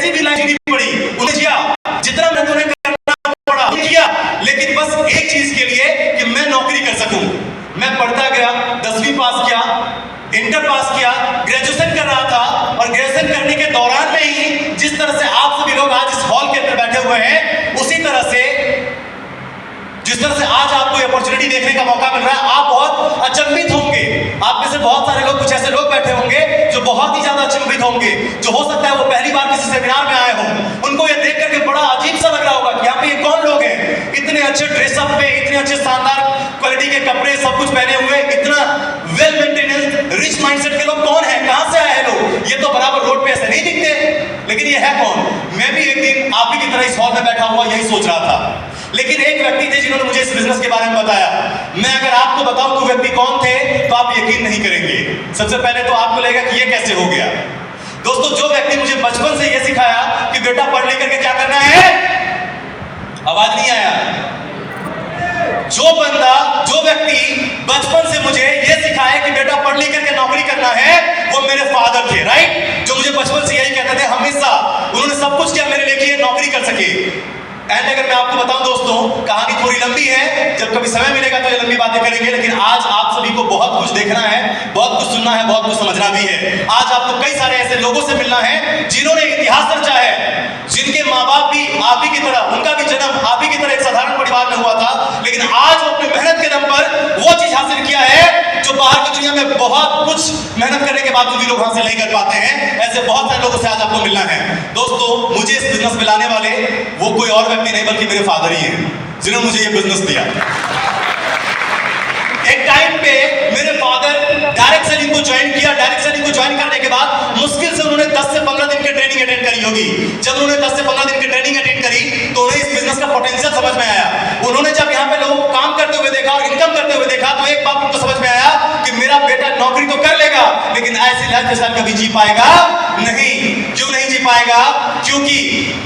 कैसी भी लाइन पड़ी उन्हें किया, जितना मैं उन्हें करना पड़ा किया, लेकिन बस एक चीज के लिए कि मैं नौकरी कर सकूं। मैं पढ़ता गया, 10वीं पास किया, इंटर पास किया, ग्रेजुएशन कर रहा था, और ग्रेजुएशन करने के दौरान में ही जिस तरह से आप सभी लोग आज इस हॉल के अंदर बैठे हुए हैं, उसी तरह से जिस तरह से आज आपको ये अपॉर्चुनिटी देखने का मौका मिल रहा है, आप बहुत अचंभित होंगे। आप में से बहुत सारे लोग, कुछ ऐसे लोग बैठे होंगे जो बहुत ही ज्यादा अचंभित होंगे, जो हो सकता है वो पहली बार किसी सेमिनार में आए हों। उनको ये देख करके बड़ा अजीब सा लग रहा होगा कि यहाँ पे ये कौन लोग हैं, इतने अच्छे ड्रेसअप में, इतने अच्छे शानदार क्वालिटी के कपड़े सब कुछ पहने हुए, इतना वेल मेंटेनेंस रिच माइंडसेट के लोग कौन है, कहां से आए हैं लोग? ये तो बराबर रोड पे ऐसे नहीं दिखते, लेकिन ये है कौन? मैं भी एक दिन आप ही की तरह इस हॉल में बैठा हुआ यही सोच रहा था, लेकिन एक व्यक्ति थे जिन्होंने मुझे इस बिजनेस के बारे में बताया। मैं अगर आपको बताऊं कि व्यक्ति कौन थे तो आप यकीन नहीं करेंगे। सबसे पहले तो आपको लगेगा कि ये कैसे हो गया। दोस्तों, जो व्यक्ति मुझे बचपन से ये सिखाया कि बेटा पढ़ लिख करके क्या करना है, आवाज नहीं आया, जो व्यक्ति बचपन से मुझे ये सिखाया कि बेटा पढ़ लिख करके नौकरी करना है, वो मेरे फादर थे, राइट? जो मुझे बचपन से यही कहते थे हमेशा, उन्होंने सब कुछ किया मेरे लिए कि ये नौकरी कर सके। एंड अगर मैं आपको बताऊं दोस्तों, कहानी थोड़ी लंबी है, जब कभी समय मिलेगा तो ये लंबी बातें करेंगे, लेकिन आज आप सभी को बहुत कुछ देखना है, बहुत कुछ सुनना है, बहुत कुछ समझना भी है। आज आपको कई सारे ऐसे लोगों से मिलना है जिन्होंने इतिहास रचा है, जिनके माँ बाप भी आप ही की तरह, उनका भी जन्म आप ही की तरह एक साधारण परिवार में हुआ था, लेकिन आज वो अपनी मेहनत के दम पर वो चीज हासिल किया है जो बाहर की दुनिया में बहुत कुछ मेहनत करने के बाद भी लोग हासिल नहीं कर पाते हैं। ऐसे बहुत सारे लोगों से आज आपको मिलना है। दोस्तों, मुझे इस बिजनेस में लाने वाले वो कोई और व्यक्ति नहीं बल्कि मेरे फादर ही हैं, जिन्होंने मुझे ये बिजनेस दिया। एक टाइम पे मेरे फादर डायरेक्ट सेलिंग को ज्वाइन किया। डायरेक्ट सेलिंग को ज्वाइन करने के बाद मुश्किल से उन्होंने 10 से 15 दिन की ट्रेनिंग अटेंड करी होगी। जब उन्होंने 10 से 15 दिन की ट्रेनिंग अटेंड करी तो उन्हें इस बिजनेस का पोटेंशियल समझ में आया। उन्होंने जब यहाँ पे लोगों को काम करते हुए देखा और इनकम करते हुए देखा तो एक बात उनको समझ में आया कि मेरा बेटा नौकरी तो कर लेगा, लेकिन ऐसी लाइफ स्टाइल कभी जी पाएगा नहीं। क्यों नहीं जी पाएगा? क्योंकि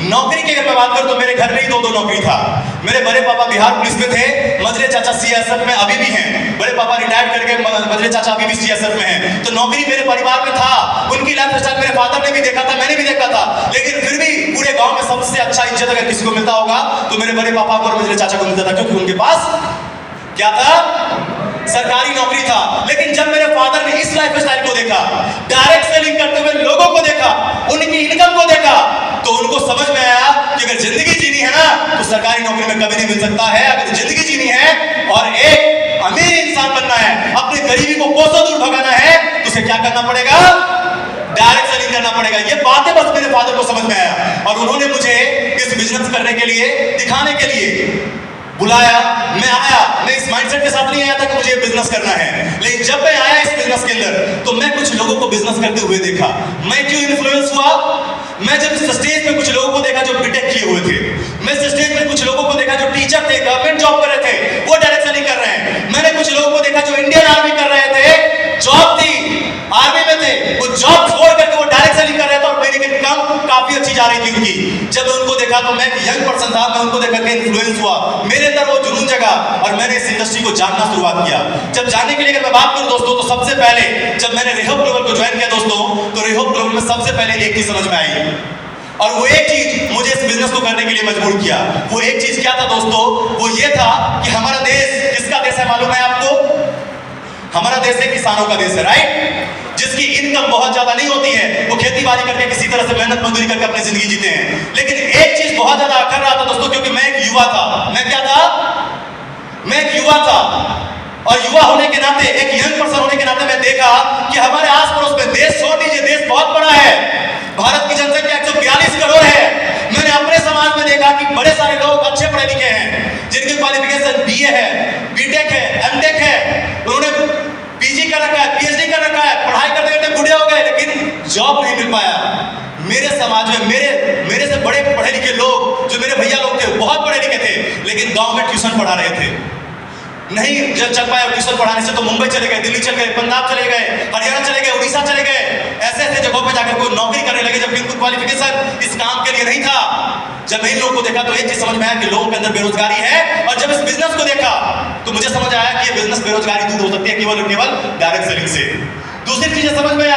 नौकरी की अगर मैं बात करूं तो मेरे घर में ही दो नौकरी था। मेरे बड़े पापा बिहार पुलिस में थे, मजरे चाचा सीएसएफ में अभी भी हैं। बड़े पापा रिटायर्ड करके मजरे चाचा अभी भी सीएसएफ में हैं। तो नौकरी मेरे परिवार में था। उनकी लाइफ स्टाइल मेरे फादर ने भी देखा था, मैंने भी देखा था, लेकिन फिर भी पूरे गांव में सबसे अच्छा इज्जत अगर किसी को मिलता होगा तो मेरे बड़े पापा को और मेरे चाचा को मिलता था, क्योंकि उनके पास क्या था? सरकारी नौकरी था। लेकिन जब मेरे फादर ने इस लाइफ स्टाइल को देखा, डायरेक्ट सेलिंग करते हुए लोगों को देखा, उनकी इनकम को देखा, तो उनको समझ में आया कि अगर जिंदगी जीनी है ना तो सरकारी नौकरी में कभी नहीं मिल सकता है। अगर जिंदगी जीनी है और एक अमीर इंसान बनना है, अपनी गरीबी को कोसों दूर भगाना है, तो उसे क्या करना पड़ेगा? डायरेक्ट सेलिंग करना पड़ेगा। ये बातें बस मेरे फादर को समझ में आया और उन्होंने मुझे इस बिजनेस करने के लिए, दिखाने के लिए बुलाया। मैं आया, मैं इस माइंडसेट के साथ नहीं आया था कि मुझे बिजनेस करना है, लेकिन जब मैं आया इस बिजनेस के अंदर तो मैं कुछ लोगों को बिजनेस करते हुए देखा। मैं क्यों इन्फ्लुएंस हुआ? मैं जब इस स्टेज पे कुछ लोगों को देखा जो बीटेक किए हुए थे, मैं इस स्टेज पे कुछ लोगों को देखा जो टीचर थे, गवर्नमेंट जॉब कर रहे थे, वो डायरेक्ट सेलिंग कर रहे हैं। मैंने कुछ लोगों को देखा जो इंडियन आर्मी कर रहे थे, जॉब थी, आर्मी में थे, वो जॉब छोड़ करके वो डायरेक्ट सेलिंग कर रहे थे और मेरी इनकम काफी अच्छी जा रही थी उनकी। जब मैं उनको देखा तो मैं यंग पर्सन था, मैं उनको देख करके इन्फ्लुएंस हुआ, मेरे अंदर वो जुनून जगा और मैंने इस इंडस्ट्री को जानना शुरुआत किया। जब जानने के लिए अगर मैं बात करूं दोस्तों, तो सबसे पहले जब मैंने रेहोप ग्लोबल को ज्वाइन किया दोस्तों, तो रेहोप ग्लोबल में सबसे पहले एक चीज समझ में आई और वो एक चीज मुझे इस बिजनेस को करने के लिए मजबूर किया। वो एक चीज क्या था दोस्तों? वो ये था कि हमारा देश किसका देश है मालूम है आपको? हमारा देश है किसानों का देश है, राइट? जिसकी इनकम बहुत ज्यादा नहीं होती है, वो खेती बाड़ी करके किसी तरह से मेहनत मजदूरी करके अपनी जिंदगी जीते हैं। लेकिन एक चीज बहुत ज्यादा अखर रहा था दोस्तों, क्योंकि मैं एक युवा था। मैं क्या था? मैं एक युवा था और युवा होने के नाते, एक यंग पर्सन होने के नाते मैं देखा कि हमारे आस पड़ोस में, देश छोड़ दीजिए, देश बहुत बड़ा है, भारत की जनसंख्या 142 करोड़ है। मैंने अपने समाज में देखा कि बड़े सारे लोग अच्छे पढ़े लिखे हैं, जिनकी क्वालिफिकेशन बीए है, बीटेक है, एमटेक है, उन्होंने पीजी कर रखा है, पीएचडी कर रखा है, पढ़ाई करते करते बूढ़े हो गए, लेकिन जॉब नहीं मिल पाया। मेरे समाज में मेरे से बड़े पढ़े लिखे लोग, जो मेरे भैया लोग थे, बहुत पढ़े लिखे थे, लेकिन गांव में ट्यूशन पढ़ा रहे थे। नहीं जब चल पाया ट्यूशन पढ़ाने से तो मुंबई चले गए, दिल्ली चले गए, पंजाब चले गए, हरियाणा चले गए, उड़ीसा चले गए, ऐसे ऐसे जगहों पे जाकर कोई नौकरी करने लगे, जबकि उनकी क्वालिफिकेशन इस काम के लिए नहीं था। जब मैं इन लोगों को देखा तो एक चीज समझ में आया कि लोगों के अंदर बेरोजगारी है, और जब इस बिजनेस को देखा तो मुझे समझ आया कि ये बिजनेस बेरोजगारी दूर हो सकती है केवल और केवल डायरेक्ट सेलिंग से। दूसरी चीजें समझ में